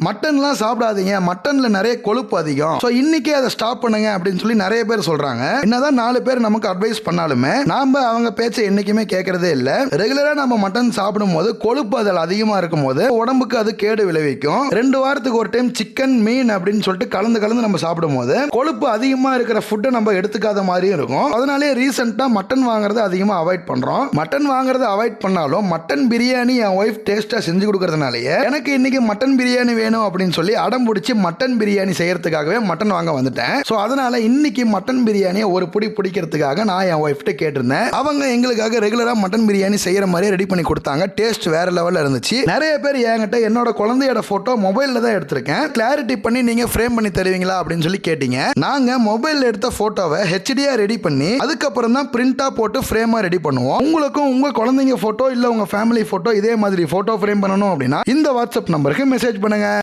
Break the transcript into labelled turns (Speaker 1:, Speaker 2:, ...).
Speaker 1: மட்டன்லாம் சாப்பிடாதீங்க, மட்டன்ல நிறைய கொழுப்பு அதிகம், ஸோ இன்னைக்கே அதை ஸ்டாப் பண்ணுங்க அப்படின்னு சொல்லி நிறைய பேர் சொல்றாங்க. என்னதான் 4 பேர் நமக்கு அட்வைஸ் பண்ணாலுமே நாம அவங்க பேச்சை என்னைக்குமே கேட்கறதே இல்ல. ரெகுலரா நம்ம மட்டன் சாப்பிடும் போது கொழுப்பு அதில் அதிகமா இருக்கும் போது உடம்புக்கு அது கேடு விளைவிக்கும். 2 வாரத்துக்கு ஒரு டைம் சிக்கன் மீன் அப்படின்னு சொல்லிட்டு கலந்து நம்ம சாப்பிடும் போது கொழுப்பு அதிகமா இருக்கிற ஃபுட்டை நம்ம எடுத்துக்காத மாதிரியும் இருக்கும். அதனாலே ரீசெண்டா மட்டன் வாங்குறத அதிகமா அவாய்ட் பண்றோம். மட்டன் வாங்குறத அவாய்ட் பண்ணாலும் மட்டன் பிரியாணி என் ஒய்ஃப் டேஸ்டா செஞ்சு கொடுக்கறதுனாலயே எனக்கு இன்னைக்கு மட்டன் பிரியாணி வேணும் அப்படின்னு சொல்லி அடம் பிடிச்சி மட்டன் பிரியாணி செய்யறதுக்காகவே மட்டன் வாங்க வந்துட்டேன். ஸோ அதனால இன்னைக்கு மட்டன் பிரியாணியை ஒரு பிடி பிடிக்கிறதுக்காக நான் என் ஒய்ஃப்ட்ட கேட்டிருந்தேன். அவங்க எங்களுக்காக ரெகுலரா மட்டன் பிரியாணி செய்யற மாதிரி ரெடி பண்ணி கொடுத்தாங்க. டேஸ்ட் வேற லெவல்ல இருந்துச்சு. நிறைய பேர் என்கிட்ட என்னோட குழந்தையோட போட்டோ மொபைல்ல தான் எடுத்திருக்கேன், கிளாரிட்டி பண்ணி நீங்க ஃப்ரேம் பண்ணி தருவீங்களா அப்படின்னு சொல்லி கேட்டீங்க. நாங்க மொபைல்ல எடுத்த போட்டோவை ஹெச்டியா ரெடி பண்ணி அதுக்கப்புறம் தான் பிரிண்டா போட்டு ஃப்ரேமா ரெடி பண்ணுவோம். உங்களுக்கும் உங்க குழந்தைங்க போட்டோ இல்ல உங்க ஃபேமிலி போட்டோ இதே மாதிரி போட்டோ ஃப்ரேம் பண்ணணும் அப்படின்னா இந்த வாட்ஸ்அப் நம்பருக்கு மெசேஜ் பண்ணுங்க.